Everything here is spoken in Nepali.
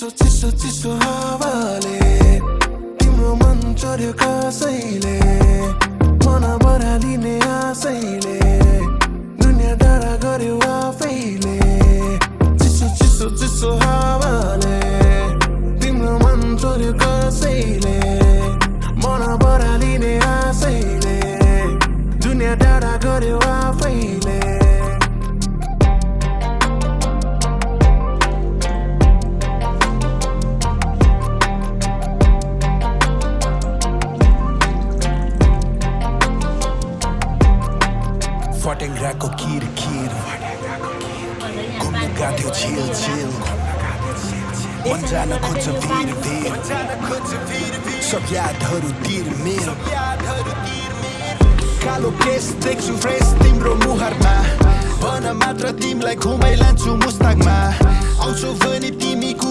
चिसो चिसो चिसो हावाले तिम्रो मन चोर्यो कसैले मन बरालिने आशैले दुनियाँ डाँडा गर्यो आफैले चिसो चिसो चिसो हावाले तिम्रो मन चोर्यो कसैले मन बरालिने आशैले दुनियाँ डाँडा गर्यो आफैले फटेङ्ग्राको किरकिर घुम्न गाथ्यो छिल छिल मन जान खोज्छ वीर वीर सब यादहरू तिर मेरो कालो केस देख्छु फ्रेस तिम्रो मुहारमा भन मात्र तिमीलाई घुमाइ लान्छु मुस्ताङमा आउँछौ भने तिमी